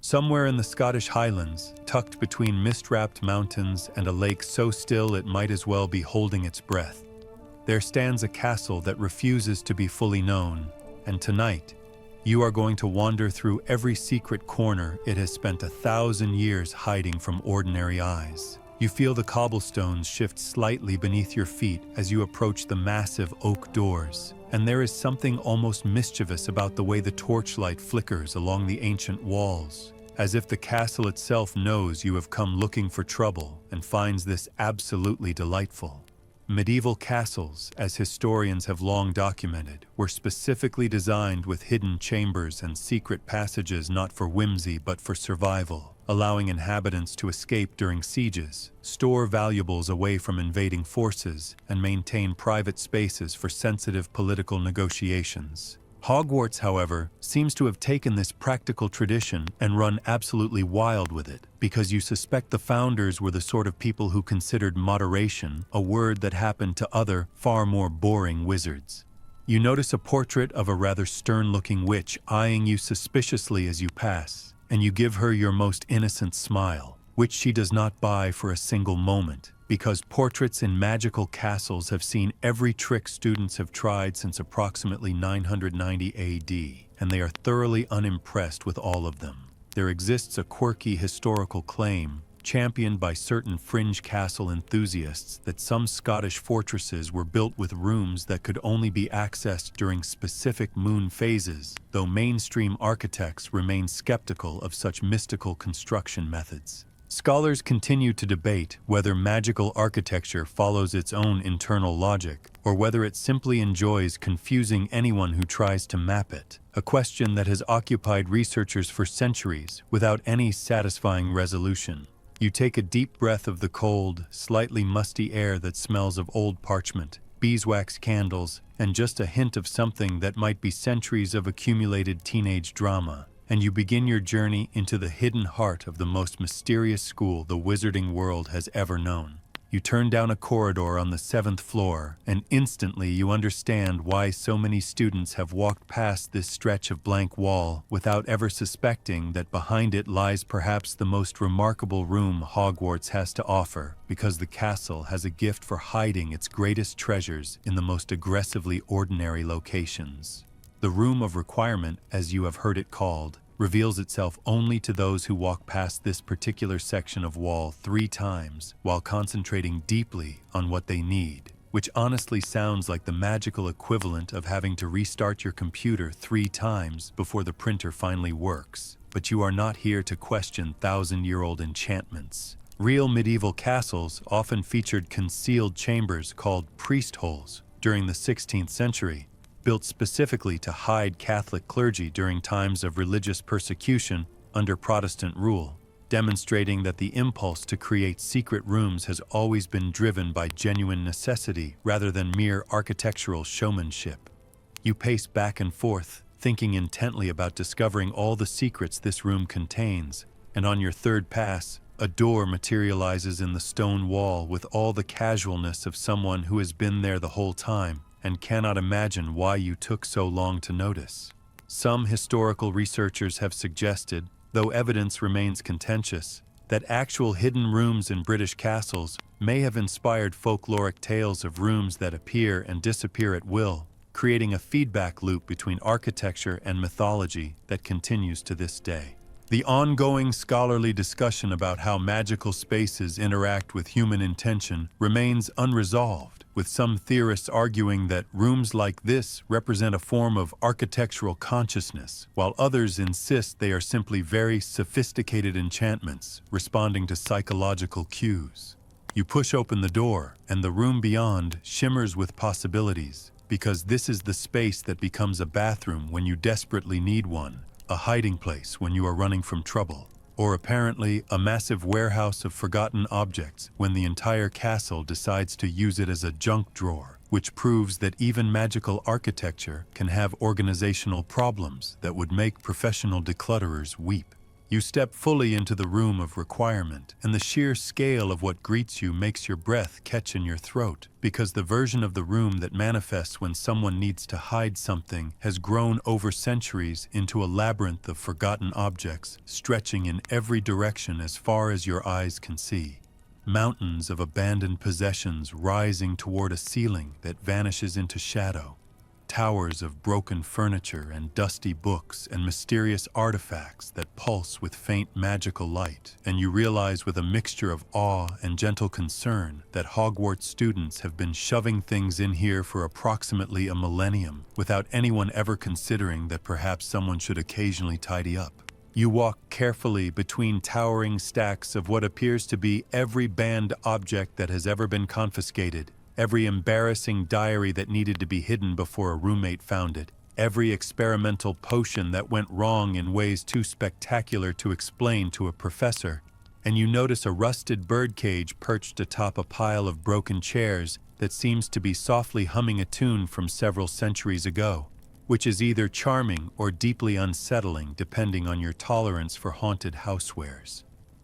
Somewhere in the Scottish Highlands, tucked between mist-wrapped mountains and a lake so still it might as well be holding its breath, there stands a castle that refuses to be fully known, and tonight, you are going to wander through every secret corner it has spent 1,000 years hiding from ordinary eyes. You feel the cobblestones shift slightly beneath your feet as you approach the massive oak doors, and there is something almost mischievous about the way the torchlight flickers along the ancient walls, as if the castle itself knows you have come looking for trouble and finds this absolutely delightful. Medieval castles, as historians have long documented, were specifically designed with hidden chambers and secret passages not for whimsy but for survival, allowing inhabitants to escape during sieges, store valuables away from invading forces, and maintain private spaces for sensitive political negotiations. Hogwarts, however, seems to have taken this practical tradition and run absolutely wild with it, because you suspect the founders were the sort of people who considered moderation a word that happened to other, far more boring wizards. You notice a portrait of a rather stern-looking witch eyeing you suspiciously as you pass, and you give her your most innocent smile, which she does not buy for a single moment, because portraits in magical castles have seen every trick students have tried since approximately 990 AD, and they are thoroughly unimpressed with all of them. There exists a quirky historical claim, championed by certain fringe castle enthusiasts, that some Scottish fortresses were built with rooms that could only be accessed during specific moon phases, though mainstream architects remain skeptical of such mystical construction methods. Scholars continue to debate whether magical architecture follows its own internal logic, or whether it simply enjoys confusing anyone who tries to map it, a question that has occupied researchers for centuries without any satisfying resolution. You take a deep breath of the cold, slightly musty air that smells of old parchment, beeswax candles, and just a hint of something that might be centuries of accumulated teenage drama, and you begin your journey into the hidden heart of the most mysterious school the wizarding world has ever known. You turn down a corridor on the 7th floor, and instantly you understand why so many students have walked past this stretch of blank wall without ever suspecting that behind it lies perhaps the most remarkable room Hogwarts has to offer, because the castle has a gift for hiding its greatest treasures in the most aggressively ordinary locations. The Room of Requirement, as you have heard it called, reveals itself only to those who walk past this particular section of wall 3 times while concentrating deeply on what they need, which honestly sounds like the magical equivalent of having to restart your computer 3 times before the printer finally works. But you are not here to question thousand-year-old enchantments. Real medieval castles often featured concealed chambers called priest holes during the 16th century, built specifically to hide Catholic clergy during times of religious persecution under Protestant rule, demonstrating that the impulse to create secret rooms has always been driven by genuine necessity rather than mere architectural showmanship. You pace back and forth, thinking intently about discovering all the secrets this room contains, and on your 3rd pass, a door materializes in the stone wall with all the casualness of someone who has been there the whole time and cannot imagine why you took so long to notice. Some historical researchers have suggested, though evidence remains contentious, that actual hidden rooms in British castles may have inspired folkloric tales of rooms that appear and disappear at will, creating a feedback loop between architecture and mythology that continues to this day. The ongoing scholarly discussion about how magical spaces interact with human intention remains unresolved, with some theorists arguing that rooms like this represent a form of architectural consciousness, while others insist they are simply very sophisticated enchantments responding to psychological cues. You push open the door, and the room beyond shimmers with possibilities, because this is the space that becomes a bathroom when you desperately need one, a hiding place when you are running from trouble, or apparently a massive warehouse of forgotten objects when the entire castle decides to use it as a junk drawer, which proves that even magical architecture can have organizational problems that would make professional declutterers weep. You step fully into the room of requirement, and the sheer scale of what greets you makes your breath catch in your throat, because the version of the room that manifests when someone needs to hide something has grown over centuries into a labyrinth of forgotten objects, stretching in every direction as far as your eyes can see. Mountains of abandoned possessions rising toward a ceiling that vanishes into shadow. Towers of broken furniture and dusty books and mysterious artifacts that pulse with faint magical light, and you realize with a mixture of awe and gentle concern that Hogwarts students have been shoving things in here for approximately a millennium without anyone ever considering that perhaps someone should occasionally tidy up. You walk carefully between towering stacks of what appears to be every banned object that has ever been confiscated, every embarrassing diary that needed to be hidden before a roommate found it, every experimental potion that went wrong in ways too spectacular to explain to a professor, and you notice a rusted birdcage perched atop a pile of broken chairs that seems to be softly humming a tune from several centuries ago, which is either charming or deeply unsettling depending on your tolerance for haunted housewares.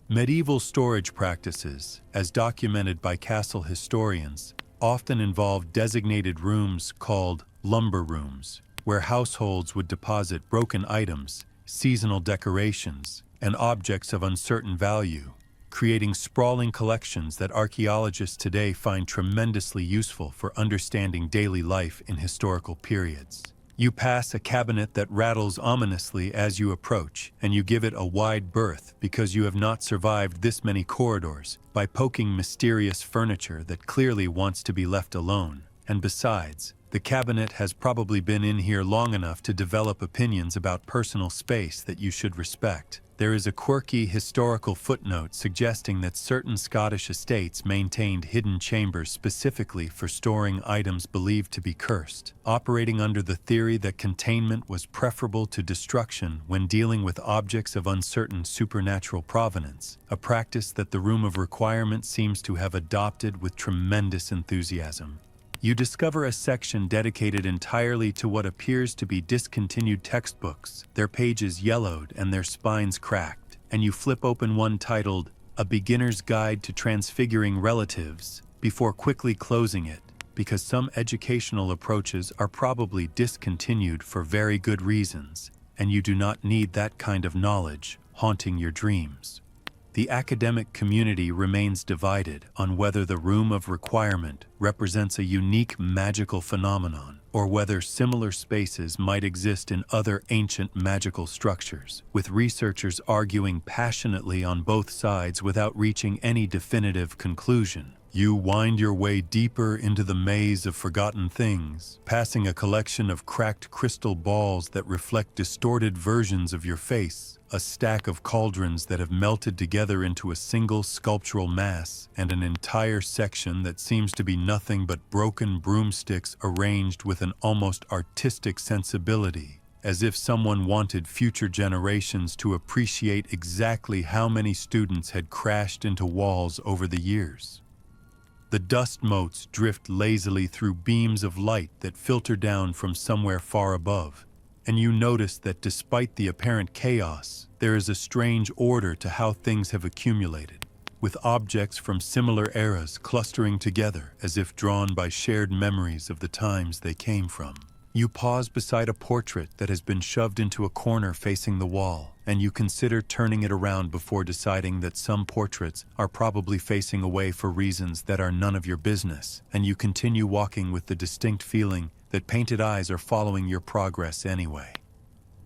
Medieval storage practices, as documented by castle historians, often involved designated rooms called lumber rooms, where households would deposit broken items, seasonal decorations, and objects of uncertain value, creating sprawling collections that archaeologists today find tremendously useful for understanding daily life in historical periods. You pass a cabinet that rattles ominously as you approach, and you give it a wide berth because you have not survived this many corridors by poking mysterious furniture that clearly wants to be left alone. And besides, the cabinet has probably been in here long enough to develop opinions about personal space that you should respect. There is a quirky historical footnote suggesting that certain Scottish estates maintained hidden chambers specifically for storing items believed to be cursed, operating under the theory that containment was preferable to destruction when dealing with objects of uncertain supernatural provenance, a practice that the Room of Requirement seems to have adopted with tremendous enthusiasm. You discover a section dedicated entirely to what appears to be discontinued textbooks, their pages yellowed and their spines cracked, and you flip open one titled, A Beginner's Guide to Transfiguring Relatives, before quickly closing it, because some educational approaches are probably discontinued for very good reasons, and you do not need that kind of knowledge haunting your dreams. The academic community remains divided on whether the Room of Requirement represents a unique magical phenomenon, or whether similar spaces might exist in other ancient magical structures, with researchers arguing passionately on both sides without reaching any definitive conclusion. You wind your way deeper into the maze of forgotten things, passing a collection of cracked crystal balls that reflect distorted versions of your face, a stack of cauldrons that have melted together into a single sculptural mass, and an entire section that seems to be nothing but broken broomsticks arranged with an almost artistic sensibility, as if someone wanted future generations to appreciate exactly how many students had crashed into walls over the years. The dust motes drift lazily through beams of light that filter down from somewhere far above, and you notice that despite the apparent chaos, there is a strange order to how things have accumulated, with objects from similar eras clustering together as if drawn by shared memories of the times they came from. You pause beside a portrait that has been shoved into a corner facing the wall, and you consider turning it around before deciding that some portraits are probably facing away for reasons that are none of your business, and you continue walking with the distinct feeling that painted eyes are following your progress anyway.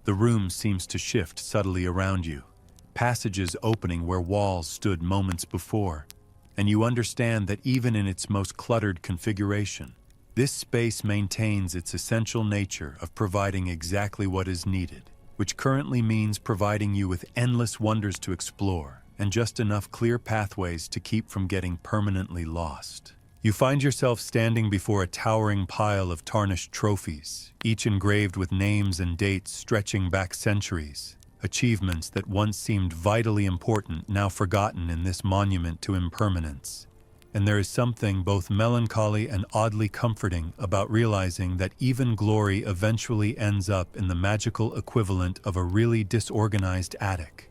The room seems to shift subtly around you, passages opening where walls stood moments before, and you understand that even in its most cluttered configuration, this space maintains its essential nature of providing exactly what is needed, which currently means providing you with endless wonders to explore and just enough clear pathways to keep from getting permanently lost. You find yourself standing before a towering pile of tarnished trophies, each engraved with names and dates stretching back centuries, achievements that once seemed vitally important now forgotten in this monument to impermanence. And there is something both melancholy and oddly comforting about realizing that even glory eventually ends up in the magical equivalent of a really disorganized attic.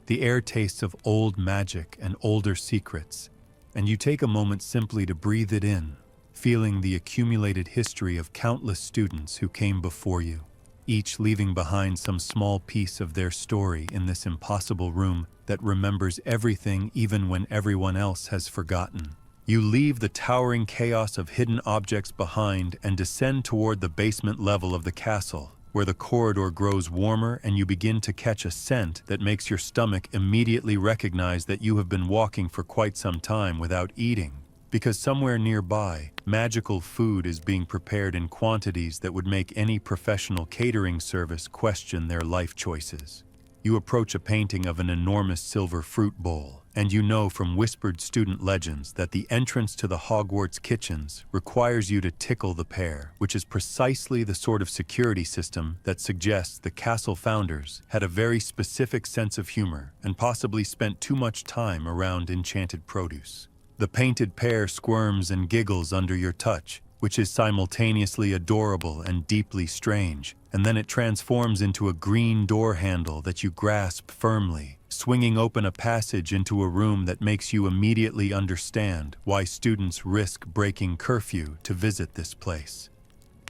The air tastes of old magic and older secrets, and you take a moment simply to breathe it in, feeling the accumulated history of countless students who came before you, each leaving behind some small piece of their story in this impossible room that remembers everything even when everyone else has forgotten. You leave the towering chaos of hidden objects behind and descend toward the basement level of the castle, where the corridor grows warmer and you begin to catch a scent that makes your stomach immediately recognize that you have been walking for quite some time without eating, because somewhere nearby, magical food is being prepared in quantities that would make any professional catering service question their life choices. You approach a painting of an enormous silver fruit bowl, and you know from whispered student legends that the entrance to the Hogwarts kitchens requires you to tickle the pear, which is precisely the sort of security system that suggests the castle founders had a very specific sense of humor and possibly spent too much time around enchanted produce. The painted pear squirms and giggles under your touch, which is simultaneously adorable and deeply strange, and then it transforms into a green door handle that you grasp firmly, swinging open a passage into a room that makes you immediately understand why students risk breaking curfew to visit this place.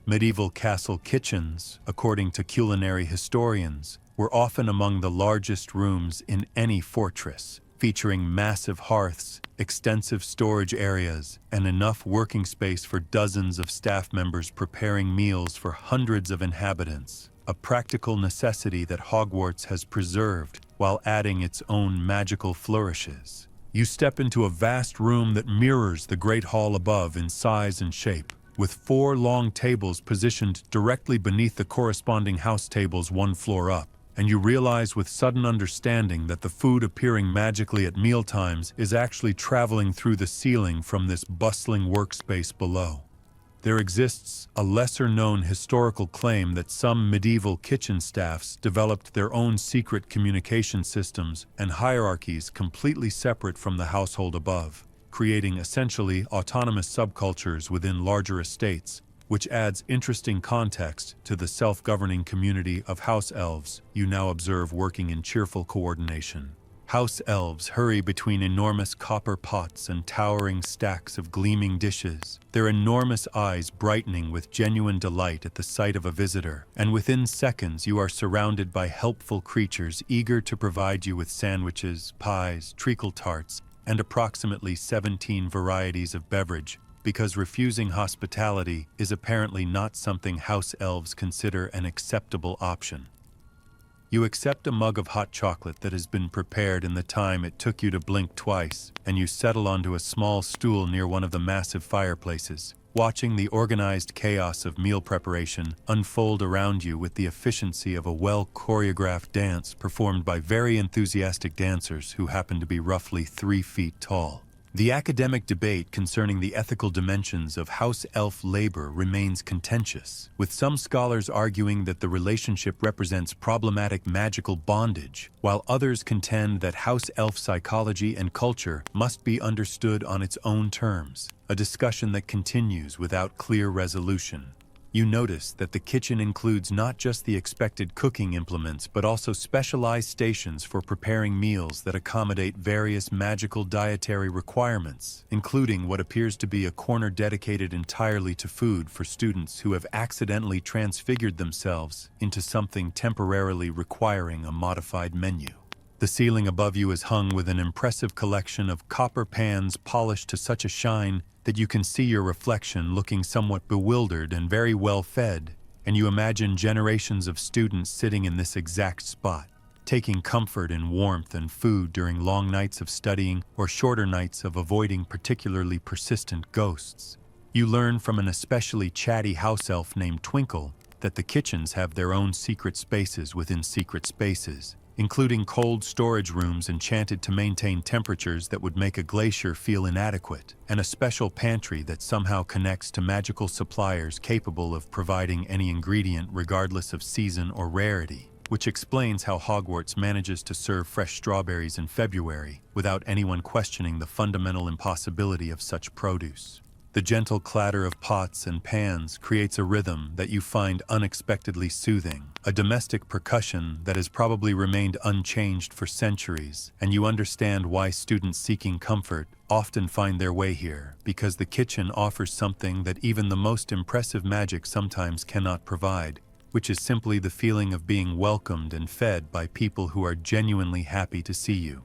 Medieval castle kitchens, according to culinary historians, were often among the largest rooms in any fortress, featuring massive hearths, extensive storage areas, and enough working space for dozens of staff members preparing meals for hundreds of inhabitants, a practical necessity that Hogwarts has preserved while adding its own magical flourishes. You step into a vast room that mirrors the Great Hall above in size and shape, with 4 long tables positioned directly beneath the corresponding house tables 1 floor up. And you realize with sudden understanding that the food appearing magically at mealtimes is actually traveling through the ceiling from this bustling workspace below. There exists a lesser-known historical claim that some medieval kitchen staffs developed their own secret communication systems and hierarchies completely separate from the household above, creating essentially autonomous subcultures within larger estates, which adds interesting context to the self-governing community of house elves you now observe working in cheerful coordination. House elves hurry between enormous copper pots and towering stacks of gleaming dishes, their enormous eyes brightening with genuine delight at the sight of a visitor, and within seconds you are surrounded by helpful creatures eager to provide you with sandwiches, pies, treacle tarts, and approximately 17 varieties of beverage, because refusing hospitality is apparently not something house elves consider an acceptable option. You accept a mug of hot chocolate that has been prepared in the time it took you to blink twice, and you settle onto a small stool near one of the massive fireplaces, watching the organized chaos of meal preparation unfold around you with the efficiency of a well-choreographed dance performed by very enthusiastic dancers who happen to be roughly 3 feet tall. The academic debate concerning the ethical dimensions of house elf labor remains contentious, with some scholars arguing that the relationship represents problematic magical bondage, while others contend that house elf psychology and culture must be understood on its own terms, a discussion that continues without clear resolution. You notice that the kitchen includes not just the expected cooking implements but also specialized stations for preparing meals that accommodate various magical dietary requirements, including what appears to be a corner dedicated entirely to food for students who have accidentally transfigured themselves into something temporarily requiring a modified menu. The ceiling above you is hung with an impressive collection of copper pans polished to such a shine that you can see your reflection looking somewhat bewildered and very well fed, and you imagine generations of students sitting in this exact spot, taking comfort in warmth and food during long nights of studying or shorter nights of avoiding particularly persistent ghosts. You learn from an especially chatty house elf named Twinkle that the kitchens have their own secret spaces within secret spaces, including cold storage rooms enchanted to maintain temperatures that would make a glacier feel inadequate, and a special pantry that somehow connects to magical suppliers capable of providing any ingredient regardless of season or rarity, which explains how Hogwarts manages to serve fresh strawberries in February without anyone questioning the fundamental impossibility of such produce. The gentle clatter of pots and pans creates a rhythm that you find unexpectedly soothing, a domestic percussion that has probably remained unchanged for centuries, and you understand why students seeking comfort often find their way here, because the kitchen offers something that even the most impressive magic sometimes cannot provide, which is simply the feeling of being welcomed and fed by people who are genuinely happy to see you.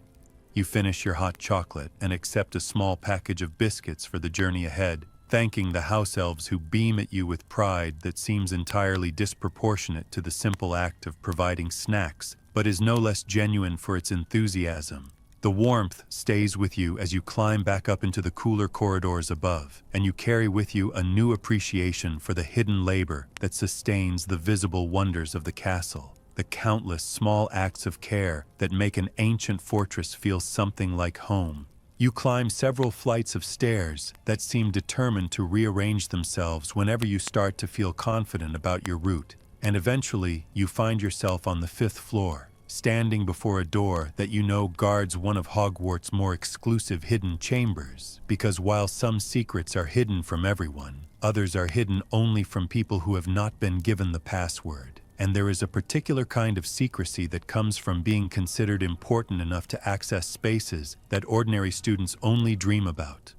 You finish your hot chocolate and accept a small package of biscuits for the journey ahead, thanking the house elves who beam at you with pride that seems entirely disproportionate to the simple act of providing snacks, but is no less genuine for its enthusiasm. The warmth stays with you as you climb back up into the cooler corridors above, and you carry with you a new appreciation for the hidden labor that sustains the visible wonders of the castle. The countless small acts of care that make an ancient fortress feel something like home. You climb several flights of stairs that seem determined to rearrange themselves whenever you start to feel confident about your route, and eventually you find yourself on the 5th floor, standing before a door that you know guards one of Hogwarts' more exclusive hidden chambers, because while some secrets are hidden from everyone, others are hidden only from people who have not been given the password. And there is a particular kind of secrecy that comes from being considered important enough to access spaces that ordinary students only dream about.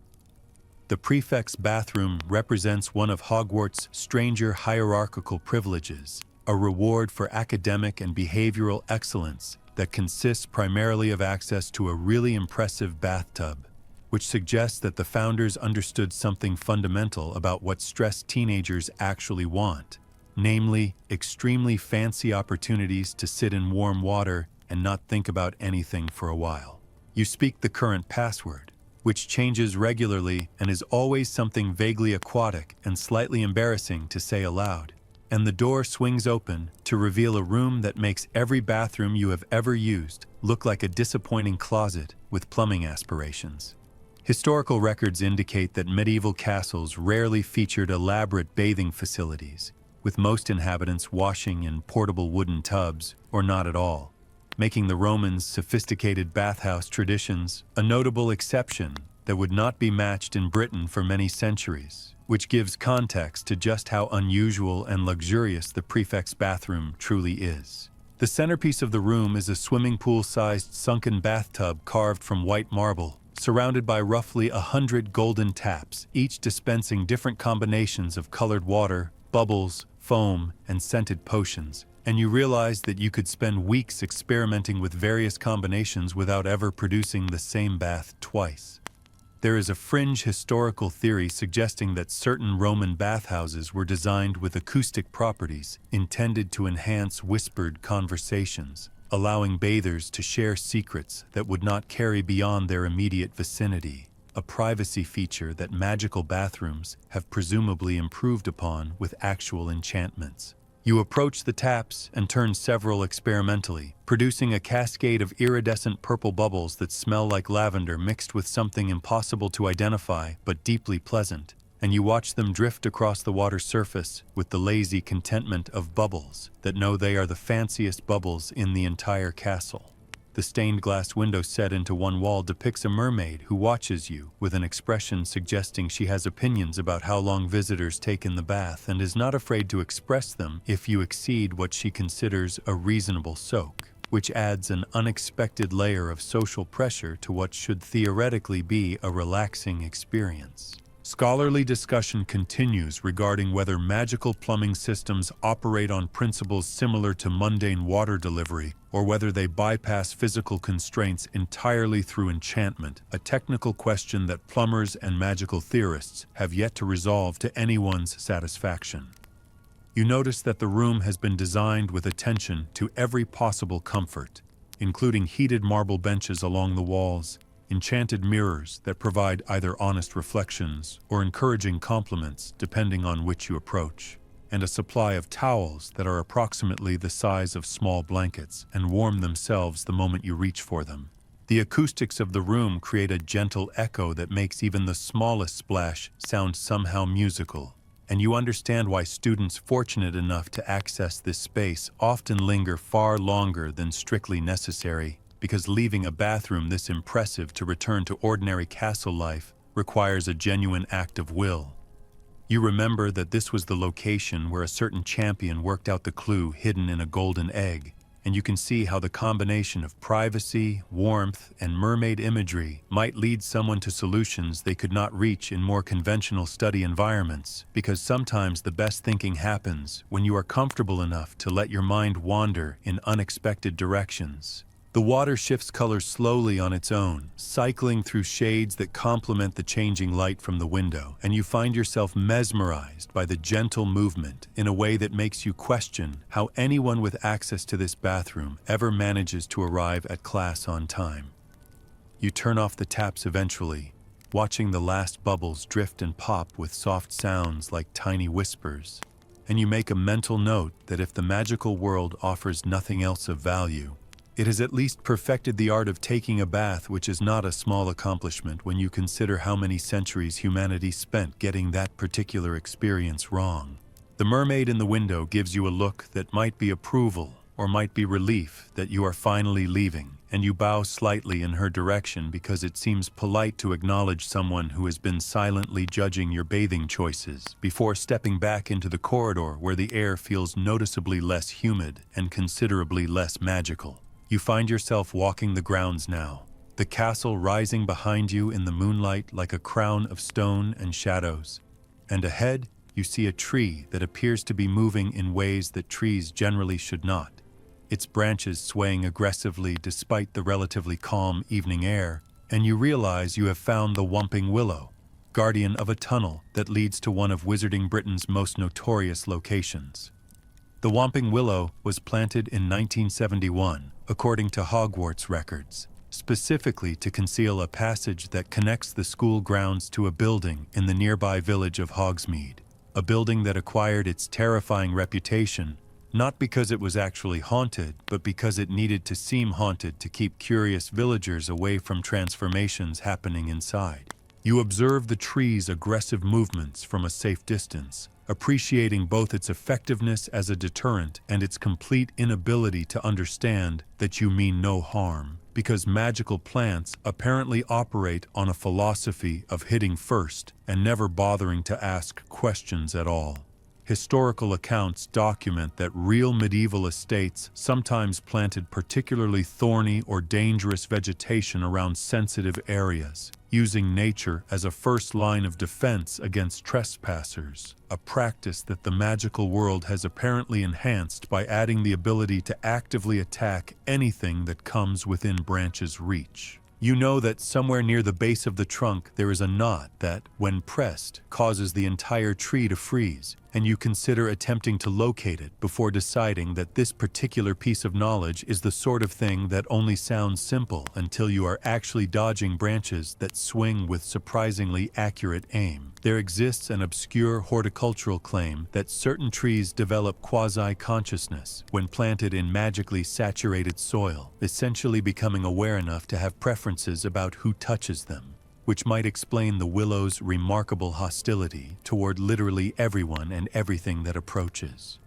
The prefect's bathroom represents one of Hogwarts' stranger hierarchical privileges, a reward for academic and behavioral excellence that consists primarily of access to a really impressive bathtub, which suggests that the founders understood something fundamental about what stressed teenagers actually want. Namely, extremely fancy opportunities to sit in warm water and not think about anything for a while. You speak the current password, which changes regularly and is always something vaguely aquatic and slightly embarrassing to say aloud. And the door swings open to reveal a room that makes every bathroom you have ever used look like a disappointing closet with plumbing aspirations. Historical records indicate that medieval castles rarely featured elaborate bathing facilities, with most inhabitants washing in portable wooden tubs, or not at all, making the Romans' sophisticated bathhouse traditions a notable exception that would not be matched in Britain for many centuries, which gives context to just how unusual and luxurious the prefect's bathroom truly is. The centerpiece of the room is a swimming pool-sized sunken bathtub carved from white marble, surrounded by roughly 100 golden taps, each dispensing different combinations of colored water, bubbles, foam, and scented potions, and you realize that you could spend weeks experimenting with various combinations without ever producing the same bath twice. There is a fringe historical theory suggesting that certain Roman bathhouses were designed with acoustic properties intended to enhance whispered conversations, allowing bathers to share secrets that would not carry beyond their immediate vicinity, a privacy feature that magical bathrooms have presumably improved upon with actual enchantments. You approach the taps and turn several experimentally, producing a cascade of iridescent purple bubbles that smell like lavender mixed with something impossible to identify but deeply pleasant, and you watch them drift across the water's surface with the lazy contentment of bubbles that know they are the fanciest bubbles in the entire castle. The stained glass window set into one wall depicts a mermaid who watches you with an expression suggesting she has opinions about how long visitors take in the bath and is not afraid to express them if you exceed what she considers a reasonable soak, which adds an unexpected layer of social pressure to what should theoretically be a relaxing experience. Scholarly discussion continues regarding whether magical plumbing systems operate on principles similar to mundane water delivery, or whether they bypass physical constraints entirely through enchantment, a technical question that plumbers and magical theorists have yet to resolve to anyone's satisfaction. You notice that the room has been designed with attention to every possible comfort, including heated marble benches along the walls, enchanted mirrors that provide either honest reflections or encouraging compliments depending on which you approach, and a supply of towels that are approximately the size of small blankets and warm themselves the moment you reach for them. The acoustics of the room create a gentle echo that makes even the smallest splash sound somehow musical, and you understand why students fortunate enough to access this space often linger far longer than strictly necessary, because leaving a bathroom this impressive to return to ordinary castle life requires a genuine act of will. You remember that this was the location where a certain champion worked out the clue hidden in a golden egg, and you can see how the combination of privacy, warmth, and mermaid imagery might lead someone to solutions they could not reach in more conventional study environments, because sometimes the best thinking happens when you are comfortable enough to let your mind wander in unexpected directions. The water shifts color slowly on its own, cycling through shades that complement the changing light from the window, and you find yourself mesmerized by the gentle movement in a way that makes you question how anyone with access to this bathroom ever manages to arrive at class on time. You turn off the taps eventually, watching the last bubbles drift and pop with soft sounds like tiny whispers, and you make a mental note that if the magical world offers nothing else of value, it has at least perfected the art of taking a bath, which is not a small accomplishment when you consider how many centuries humanity spent getting that particular experience wrong. The mermaid in the window gives you a look that might be approval or might be relief that you are finally leaving, and you bow slightly in her direction because it seems polite to acknowledge someone who has been silently judging your bathing choices before stepping back into the corridor where the air feels noticeably less humid and considerably less magical. You find yourself walking the grounds now, the castle rising behind you in the moonlight like a crown of stone and shadows. And ahead, you see a tree that appears to be moving in ways that trees generally should not, its branches swaying aggressively despite the relatively calm evening air, and you realize you have found the Whomping Willow, guardian of a tunnel that leads to one of Wizarding Britain's most notorious locations. The Whomping Willow was planted in 1971, according to Hogwarts records, specifically to conceal a passage that connects the school grounds to a building in the nearby village of Hogsmeade, a building that acquired its terrifying reputation not because it was actually haunted, but because it needed to seem haunted to keep curious villagers away from transformations happening inside. You observe the tree's aggressive movements from a safe distance, appreciating both its effectiveness as a deterrent and its complete inability to understand that you mean no harm, because magical plants apparently operate on a philosophy of hitting first and never bothering to ask questions at all. Historical accounts document that real medieval estates sometimes planted particularly thorny or dangerous vegetation around sensitive areas, using nature as a first line of defense against trespassers, a practice that the magical world has apparently enhanced by adding the ability to actively attack anything that comes within branches' reach. You know that somewhere near the base of the trunk there is a knot that, when pressed, causes the entire tree to freeze, and you consider attempting to locate it before deciding that this particular piece of knowledge is the sort of thing that only sounds simple until you are actually dodging branches that swing with surprisingly accurate aim. There exists an obscure horticultural claim that certain trees develop quasi-consciousness when planted in magically saturated soil, essentially becoming aware enough to have preferences about who touches them, which might explain the willow's remarkable hostility toward literally everyone and everything that approaches.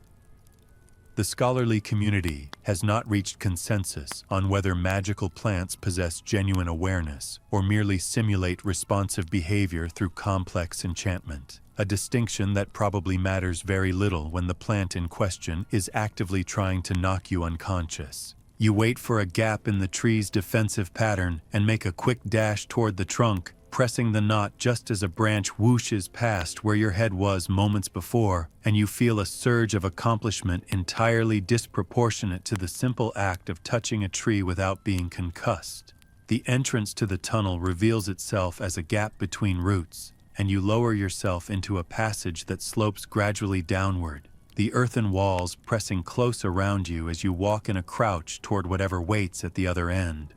The scholarly community has not reached consensus on whether magical plants possess genuine awareness or merely simulate responsive behavior through complex enchantment, a distinction that probably matters very little when the plant in question is actively trying to knock you unconscious. You wait for a gap in the tree's defensive pattern and make a quick dash toward the trunk, pressing the knot just as a branch whooshes past where your head was moments before, and you feel a surge of accomplishment entirely disproportionate to the simple act of touching a tree without being concussed. The entrance to the tunnel reveals itself as a gap between roots, and you lower yourself into a passage that slopes gradually downward, the earthen walls pressing close around you as you walk in a crouch toward whatever waits at the other end.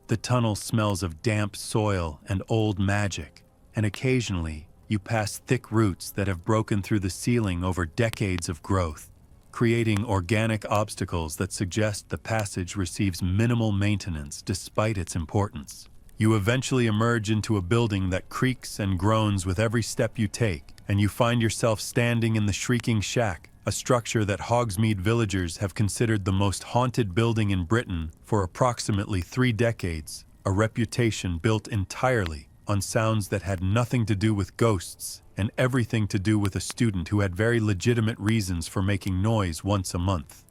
The tunnel smells of damp soil and old magic, and occasionally you pass thick roots that have broken through the ceiling over decades of growth, creating organic obstacles that suggest the passage receives minimal maintenance despite its importance. You eventually emerge into a building that creaks and groans with every step you take, and you find yourself standing in the Shrieking Shack, a structure that Hogsmeade villagers have considered the most haunted building in Britain for approximately 3 decades, a reputation built entirely on sounds that had nothing to do with ghosts and everything to do with a student who had very legitimate reasons for making noise once a month.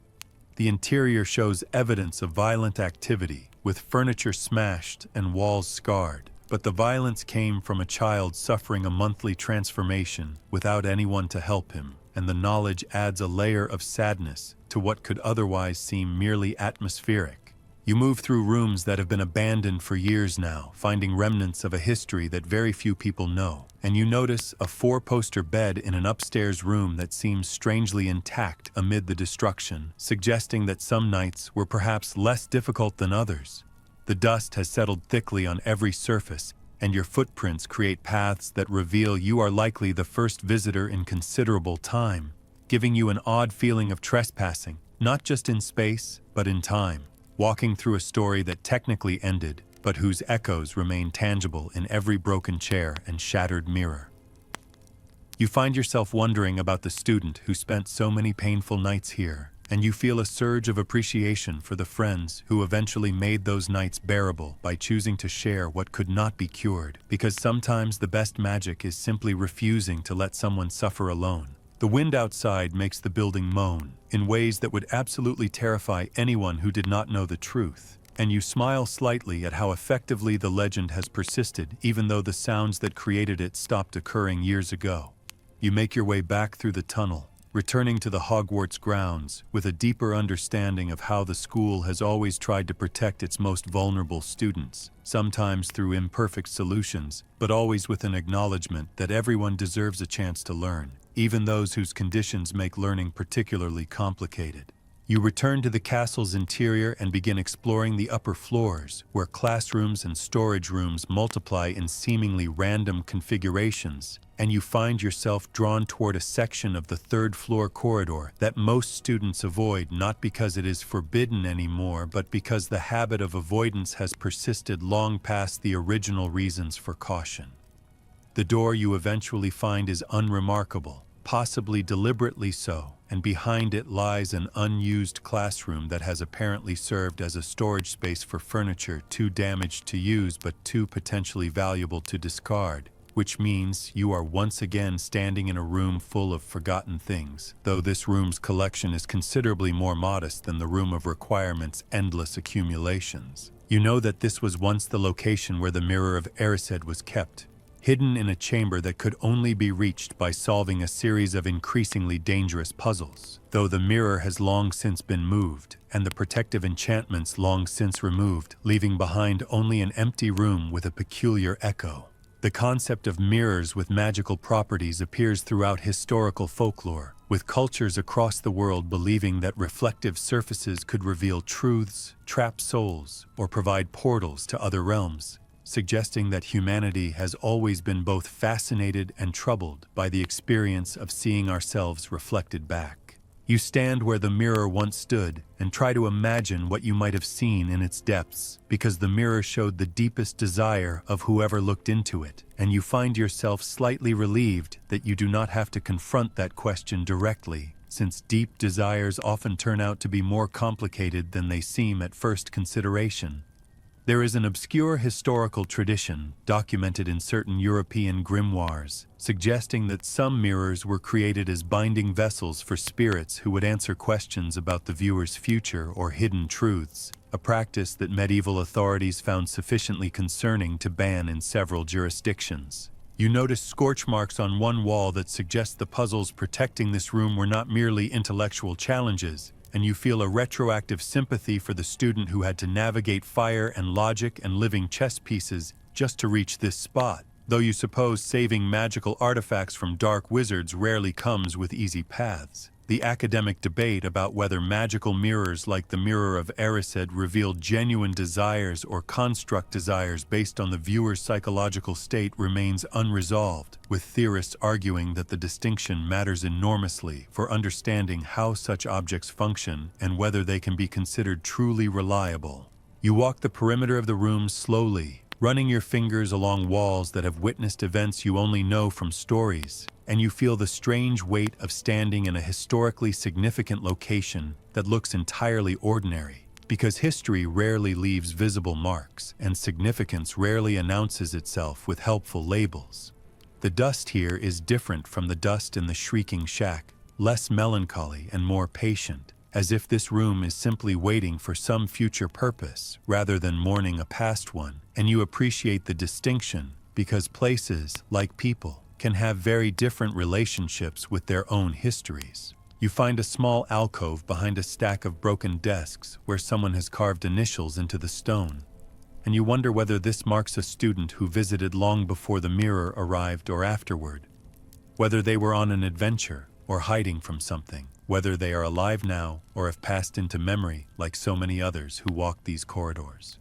The interior shows evidence of violent activity, with furniture smashed and walls scarred. But the violence came from a child suffering a monthly transformation without anyone to help him, and the knowledge adds a layer of sadness to what could otherwise seem merely atmospheric. You move through rooms that have been abandoned for years now, finding remnants of a history that very few people know, and you notice a 4-poster bed in an upstairs room that seems strangely intact amid the destruction, suggesting that some nights were perhaps less difficult than others. The dust has settled thickly on every surface, and your footprints create paths that reveal you are likely the first visitor in considerable time, giving you an odd feeling of trespassing, not just in space, but in time, walking through a story that technically ended, but whose echoes remain tangible in every broken chair and shattered mirror. You find yourself wondering about the student who spent so many painful nights here, and you feel a surge of appreciation for the friends who eventually made those nights bearable by choosing to share what could not be cured, because sometimes the best magic is simply refusing to let someone suffer alone. The wind outside makes the building moan in ways that would absolutely terrify anyone who did not know the truth, and you smile slightly at how effectively the legend has persisted even though the sounds that created it stopped occurring years ago. You make your way back through the tunnel, returning to the Hogwarts grounds with a deeper understanding of how the school has always tried to protect its most vulnerable students, sometimes through imperfect solutions, but always with an acknowledgement that everyone deserves a chance to learn, even those whose conditions make learning particularly complicated. You return to the castle's interior and begin exploring the upper floors, where classrooms and storage rooms multiply in seemingly random configurations, and you find yourself drawn toward a section of the third-floor corridor that most students avoid, not because it is forbidden anymore, but because the habit of avoidance has persisted long past the original reasons for caution. The door you eventually find is unremarkable, possibly deliberately so, and behind it lies an unused classroom that has apparently served as a storage space for furniture too damaged to use but too potentially valuable to discard, which means you are once again standing in a room full of forgotten things, though this room's collection is considerably more modest than the Room of Requirement's endless accumulations. You know that this was once the location where the Mirror of Erised was kept, hidden in a chamber that could only be reached by solving a series of increasingly dangerous puzzles, though the mirror has long since been moved, and the protective enchantments long since removed, leaving behind only an empty room with a peculiar echo. The concept of mirrors with magical properties appears throughout historical folklore, with cultures across the world believing that reflective surfaces could reveal truths, trap souls, or provide portals to other realms, suggesting that humanity has always been both fascinated and troubled by the experience of seeing ourselves reflected back. You stand where the mirror once stood and try to imagine what you might have seen in its depths, because the mirror showed the deepest desire of whoever looked into it, and you find yourself slightly relieved that you do not have to confront that question directly, since deep desires often turn out to be more complicated than they seem at first consideration. There is an obscure historical tradition, documented in certain European grimoires, suggesting that some mirrors were created as binding vessels for spirits who would answer questions about the viewer's future or hidden truths, a practice that medieval authorities found sufficiently concerning to ban in several jurisdictions. You notice scorch marks on one wall that suggest the puzzles protecting this room were not merely intellectual challenges, and you feel a retroactive sympathy for the student who had to navigate fire and logic and living chess pieces just to reach this spot, though you suppose saving magical artifacts from dark wizards rarely comes with easy paths. The academic debate about whether magical mirrors like the Mirror of Erised reveal genuine desires or construct desires based on the viewer's psychological state remains unresolved, with theorists arguing that the distinction matters enormously for understanding how such objects function and whether they can be considered truly reliable. You walk the perimeter of the room slowly, running your fingers along walls that have witnessed events you only know from stories, and you feel the strange weight of standing in a historically significant location that looks entirely ordinary. Because history rarely leaves visible marks and significance rarely announces itself with helpful labels. The dust here is different from the dust in the shrieking shack, less melancholy and more patient, as if this room is simply waiting for some future purpose rather than mourning a past one, and you appreciate the distinction because places, like people, can have very different relationships with their own histories. You find a small alcove behind a stack of broken desks where someone has carved initials into the stone, and you wonder whether this marks a student who visited long before the mirror arrived or afterward, whether they were on an adventure or hiding from something, whether they are alive now or have passed into memory like so many others who walk these corridors.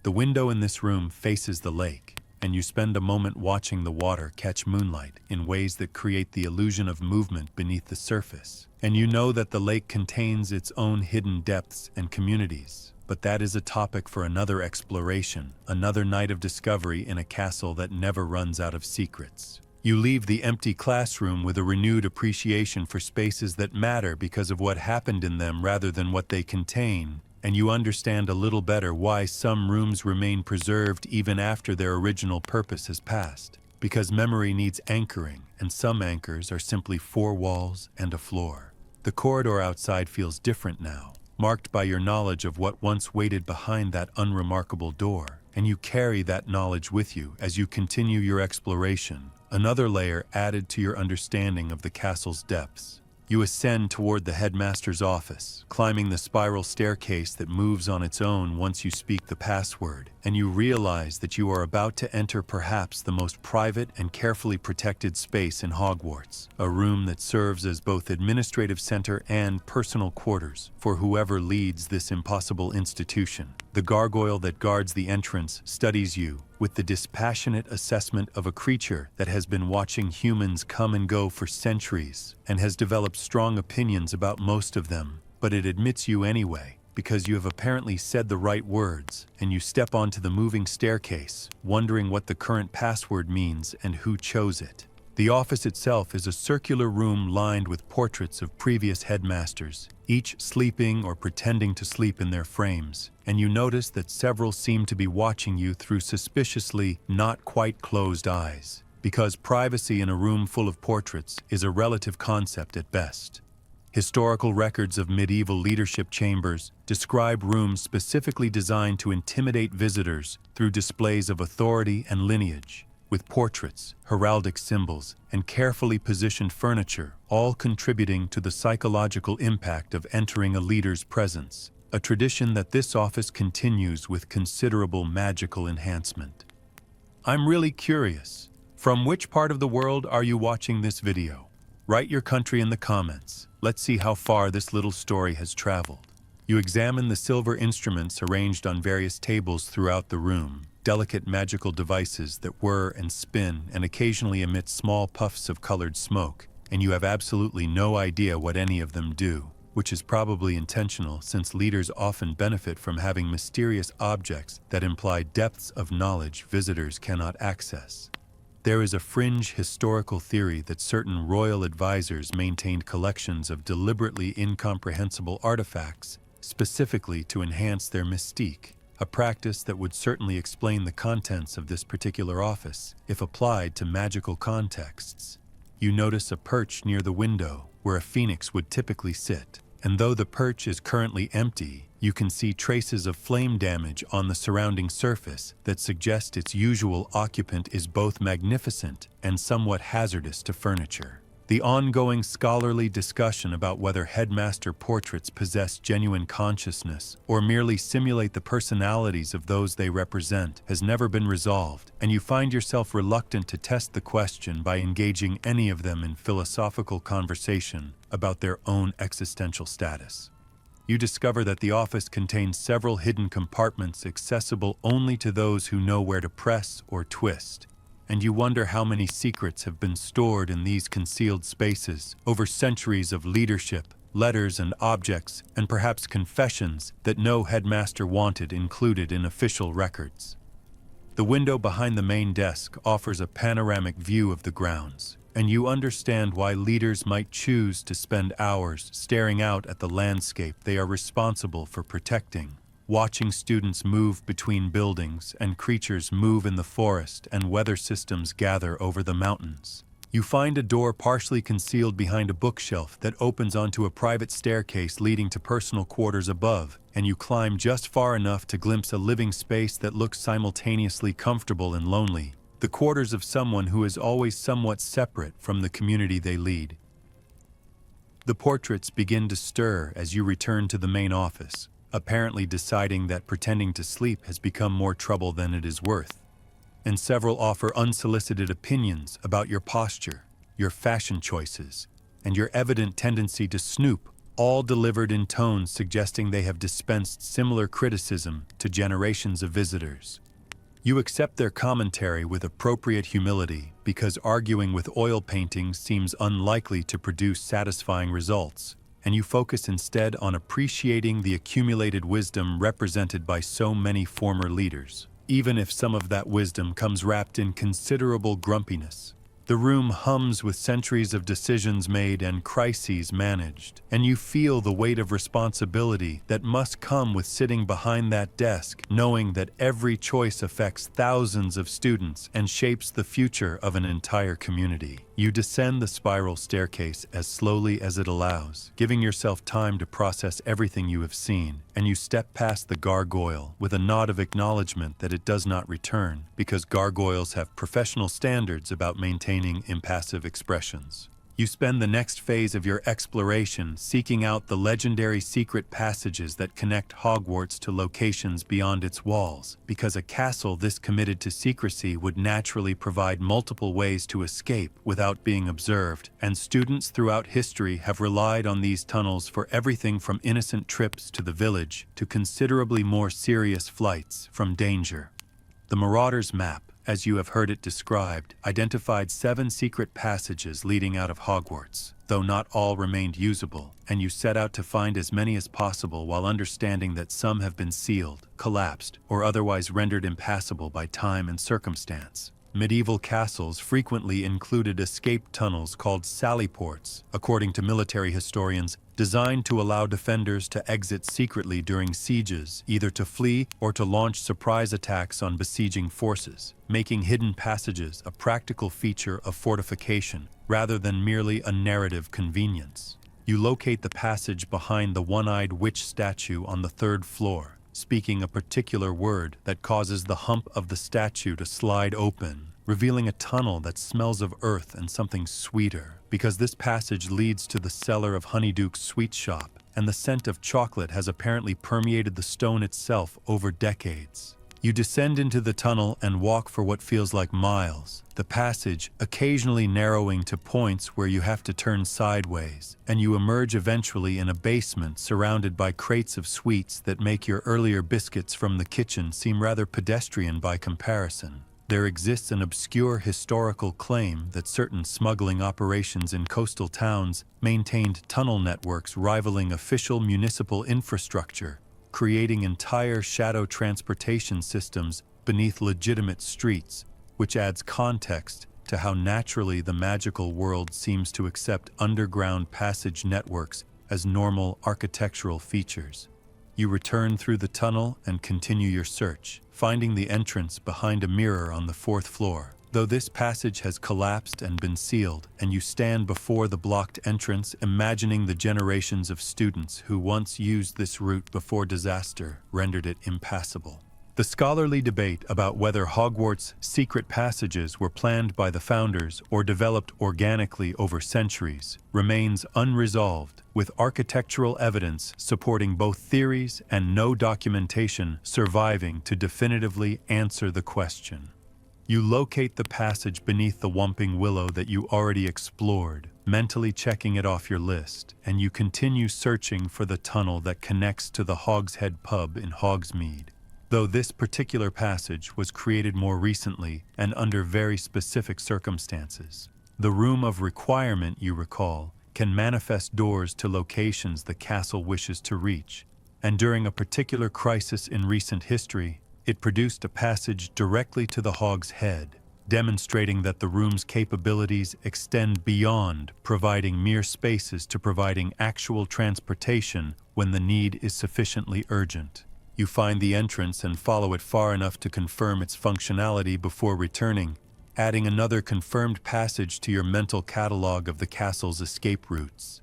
The window in this room faces the lake, and you spend a moment watching the water catch moonlight in ways that create the illusion of movement beneath the surface. And you know that the lake contains its own hidden depths and communities, but that is a topic for another exploration, another night of discovery in a castle that never runs out of secrets. You leave the empty classroom with a renewed appreciation for spaces that matter because of what happened in them rather than what they contain, and you understand a little better why some rooms remain preserved even after their original purpose has passed. Because memory needs anchoring, and some anchors are simply four walls and a floor. The corridor outside feels different now, marked by your knowledge of what once waited behind that unremarkable door, and you carry that knowledge with you as you continue your exploration, another layer added to your understanding of the castle's depths. You ascend toward the headmaster's office, climbing the spiral staircase that moves on its own once you speak the password, and you realize that you are about to enter perhaps the most private and carefully protected space in Hogwarts, a room that serves as both administrative center and personal quarters for whoever leads this impossible institution. The gargoyle that guards the entrance studies you with the dispassionate assessment of a creature that has been watching humans come and go for centuries and has developed strong opinions about most of them, but it admits you anyway because you have apparently said the right words, and you step onto the moving staircase, wondering what the current password means and who chose it. The office itself is a circular room lined with portraits of previous headmasters, each sleeping or pretending to sleep in their frames, and you notice that several seem to be watching you through suspiciously not quite closed eyes, because privacy in a room full of portraits is a relative concept at best. Historical records of medieval leadership chambers describe rooms specifically designed to intimidate visitors through displays of authority and lineage, with portraits, heraldic symbols, and carefully positioned furniture, all contributing to the psychological impact of entering a leader's presence, a tradition that this office continues with considerable magical enhancement. I'm really curious, from which part of the world are you watching this video? Write your country in the comments. Let's see how far this little story has traveled. You examine the silver instruments arranged on various tables throughout the room, delicate magical devices that whir and spin and occasionally emit small puffs of colored smoke, and you have absolutely no idea what any of them do, which is probably intentional since leaders often benefit from having mysterious objects that imply depths of knowledge visitors cannot access. There is a fringe historical theory that certain royal advisors maintained collections of deliberately incomprehensible artifacts specifically to enhance their mystique, a practice that would certainly explain the contents of this particular office if applied to magical contexts. You notice a perch near the window where a phoenix would typically sit, and though the perch is currently empty, you can see traces of flame damage on the surrounding surface that suggest its usual occupant is both magnificent and somewhat hazardous to furniture. The ongoing scholarly discussion about whether headmaster portraits possess genuine consciousness or merely simulate the personalities of those they represent has never been resolved, and you find yourself reluctant to test the question by engaging any of them in philosophical conversation about their own existential status. You discover that the office contains several hidden compartments accessible only to those who know where to press or twist, and you wonder how many secrets have been stored in these concealed spaces over centuries of leadership, letters and objects, and perhaps confessions that no headmaster wanted included in official records. The window behind the main desk offers a panoramic view of the grounds, and you understand why leaders might choose to spend hours staring out at the landscape they are responsible for protecting, watching students move between buildings and creatures move in the forest and weather systems gather over the mountains. You find a door partially concealed behind a bookshelf that opens onto a private staircase leading to personal quarters above, and you climb just far enough to glimpse a living space that looks simultaneously comfortable and lonely, the quarters of someone who is always somewhat separate from the community they lead. The portraits begin to stir as you return to the main office, apparently deciding that pretending to sleep has become more trouble than it is worth. And several offer unsolicited opinions about your posture, your fashion choices, and your evident tendency to snoop, all delivered in tones suggesting they have dispensed similar criticism to generations of visitors. You accept their commentary with appropriate humility because arguing with oil paintings seems unlikely to produce satisfying results, and you focus instead on appreciating the accumulated wisdom represented by so many former leaders, even if some of that wisdom comes wrapped in considerable grumpiness. The room hums with centuries of decisions made and crises managed, and you feel the weight of responsibility that must come with sitting behind that desk, knowing that every choice affects thousands of students and shapes the future of an entire community. You descend the spiral staircase as slowly as it allows, giving yourself time to process everything you have seen, and you step past the gargoyle with a nod of acknowledgement that it does not return, because gargoyles have professional standards about maintaining impassive expressions. You spend the next phase of your exploration seeking out the legendary secret passages that connect Hogwarts to locations beyond its walls, because a castle this committed to secrecy would naturally provide multiple ways to escape without being observed, and students throughout history have relied on these tunnels for everything from innocent trips to the village to considerably more serious flights from danger. The Marauder's map, as you have heard it described, identified 7 secret passages leading out of Hogwarts, though not all remained usable, and you set out to find as many as possible while understanding that some have been sealed, collapsed, or otherwise rendered impassable by time and circumstance. Medieval castles frequently included escape tunnels called sallyports, according to military historians, designed to allow defenders to exit secretly during sieges, either to flee or to launch surprise attacks on besieging forces, making hidden passages a practical feature of fortification rather than merely a narrative convenience. You locate the passage behind the one-eyed witch statue on the 3rd floor, speaking a particular word that causes the hump of the statue to slide open, revealing a tunnel that smells of earth and something sweeter, because this passage leads to the cellar of Honeyduke's sweet shop, and the scent of chocolate has apparently permeated the stone itself over decades. You descend into the tunnel and walk for what feels like miles, the passage occasionally narrowing to points where you have to turn sideways, and you emerge eventually in a basement surrounded by crates of sweets that make your earlier biscuits from the kitchen seem rather pedestrian by comparison. There exists an obscure historical claim that certain smuggling operations in coastal towns maintained tunnel networks rivaling official municipal infrastructure, creating entire shadow transportation systems beneath legitimate streets, which adds context to how naturally the magical world seems to accept underground passage networks as normal architectural features. You return through the tunnel and continue your search, finding the entrance behind a mirror on the 4th floor. Though this passage has collapsed and been sealed, and you stand before the blocked entrance imagining the generations of students who once used this route before disaster rendered it impassable. The scholarly debate about whether Hogwarts' secret passages were planned by the founders or developed organically over centuries remains unresolved, with architectural evidence supporting both theories and no documentation surviving to definitively answer the question. You locate the passage beneath the Whomping Willow that you already explored, mentally checking it off your list, and you continue searching for the tunnel that connects to the Hogshead pub in Hogsmeade. Though this particular passage was created more recently and under very specific circumstances. The Room of Requirement, you recall, can manifest doors to locations the castle wishes to reach, and during a particular crisis in recent history, it produced a passage directly to the Hog's Head. demonstrating that the room's capabilities extend beyond providing mere spaces to providing actual transportation when the need is sufficiently urgent. You find the entrance and follow it far enough to confirm its functionality before returning, adding another confirmed passage to your mental catalog of the castle's escape routes.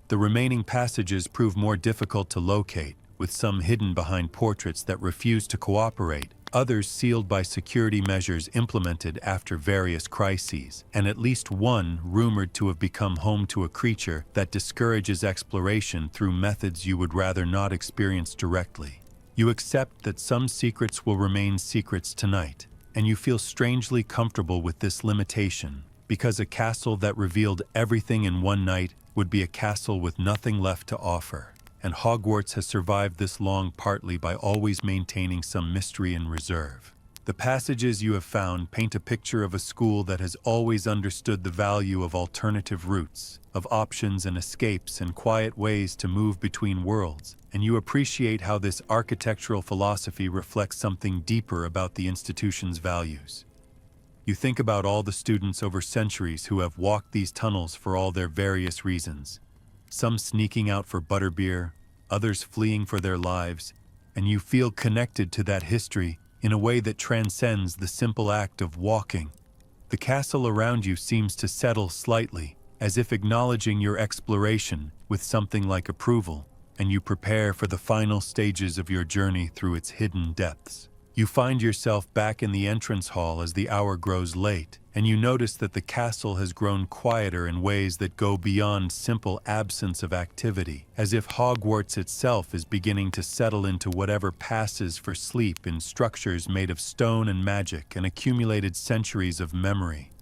The remaining passages prove more difficult to locate, with some hidden behind portraits that refuse to cooperate, others sealed by security measures implemented after various crises, and at least one rumored to have become home to a creature that discourages exploration through methods you would rather not experience directly. You accept that some secrets will remain secrets tonight, and you feel strangely comfortable with this limitation, because a castle that revealed everything in one night would be a castle with nothing left to offer. And Hogwarts has survived this long partly by always maintaining some mystery and reserve. The passages you have found paint a picture of a school that has always understood the value of alternative routes, of options and escapes and quiet ways to move between worlds, and you appreciate how this architectural philosophy reflects something deeper about the institution's values. You think about all the students over centuries who have walked these tunnels for all their various reasons, some sneaking out for butterbeer, others fleeing for their lives, and you feel connected to that history in a way that transcends the simple act of walking. The castle around you seems to settle slightly, as if acknowledging your exploration with something like approval, and you prepare for the final stages of your journey through its hidden depths. You find yourself back in the entrance hall as the hour grows late, and you notice that the castle has grown quieter in ways that go beyond simple absence of activity, as if Hogwarts itself is beginning to settle into whatever passes for sleep in structures made of stone and magic and accumulated centuries of memory.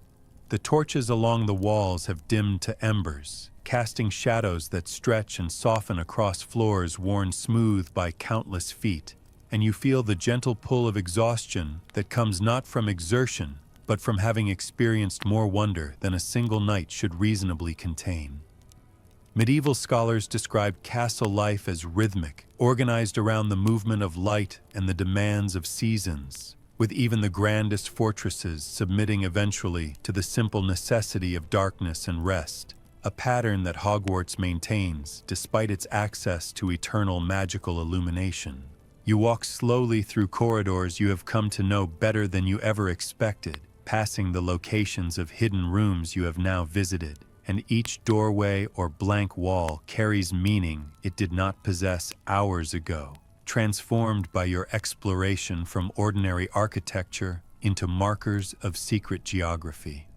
The torches along the walls have dimmed to embers, casting shadows that stretch and soften across floors worn smooth by countless feet, and you feel the gentle pull of exhaustion that comes not from exertion, but from having experienced more wonder than a single night should reasonably contain. Medieval scholars described castle life as rhythmic, organized around the movement of light and the demands of seasons, with even the grandest fortresses submitting eventually to the simple necessity of darkness and rest, a pattern that Hogwarts maintains despite its access to eternal magical illumination. You walk slowly through corridors you have come to know better than you ever expected, passing the locations of hidden rooms you have now visited, and each doorway or blank wall carries meaning it did not possess hours ago, transformed by your exploration from ordinary architecture into markers of secret geography.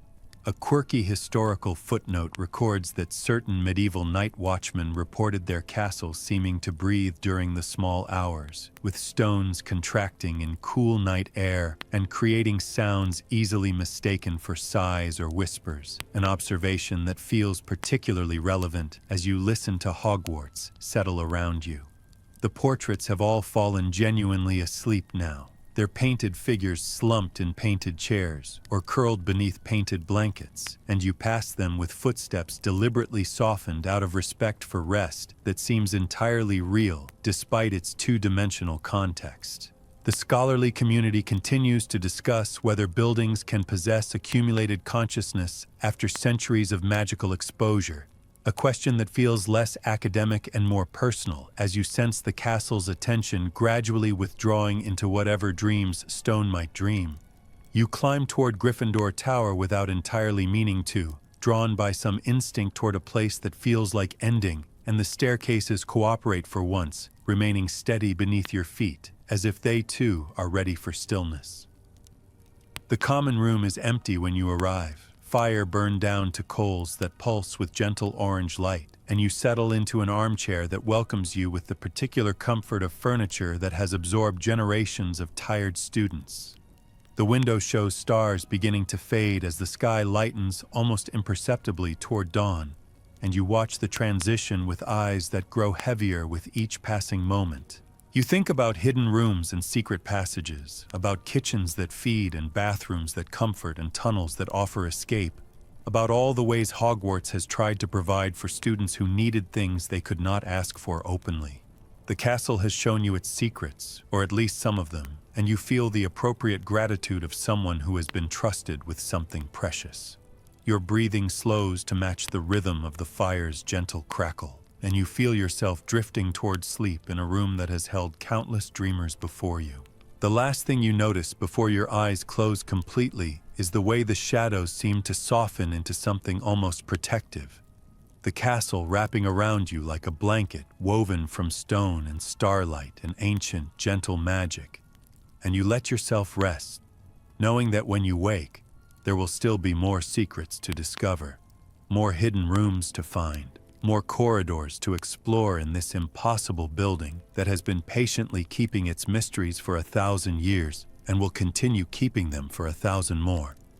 A quirky historical footnote records that certain medieval night watchmen reported their castles seeming to breathe during the small hours, with stones contracting in cool night air and creating sounds easily mistaken for sighs or whispers, an observation that feels particularly relevant as you listen to Hogwarts settle around you. The portraits have all fallen genuinely asleep now, their painted figures slumped in painted chairs or curled beneath painted blankets, and you pass them with footsteps deliberately softened out of respect for rest that seems entirely real despite its two-dimensional context. The scholarly community continues to discuss whether buildings can possess accumulated consciousness after centuries of magical exposure, a question that feels less academic and more personal as you sense the castle's attention gradually withdrawing into whatever dreams stone might dream. You climb toward Gryffindor Tower without entirely meaning to, drawn by some instinct toward a place that feels like ending, and the staircases cooperate for once, remaining steady beneath your feet, as if they too are ready for stillness. The common room is empty when you arrive. Fire burned down to coals that pulse with gentle orange light, and you settle into an armchair that welcomes you with the particular comfort of furniture that has absorbed generations of tired students. The window shows stars beginning to fade as the sky lightens almost imperceptibly toward dawn, and you watch the transition with eyes that grow heavier with each passing moment. You think about hidden rooms and secret passages, about kitchens that feed and bathrooms that comfort and tunnels that offer escape, about all the ways Hogwarts has tried to provide for students who needed things they could not ask for openly. The castle has shown you its secrets, or at least some of them, and you feel the appropriate gratitude of someone who has been trusted with something precious. Your breathing slows to match the rhythm of the fire's gentle crackle, and you feel yourself drifting toward sleep in a room that has held countless dreamers before you. The last thing you notice before your eyes close completely is the way the shadows seem to soften into something almost protective. The castle wrapping around you like a blanket woven from stone and starlight and ancient, gentle magic. And you let yourself rest, knowing that when you wake, there will still be more secrets to discover, more hidden rooms to find, more corridors to explore in this impossible building that has been patiently keeping its mysteries for 1,000 years and will continue keeping them for 1,000 more.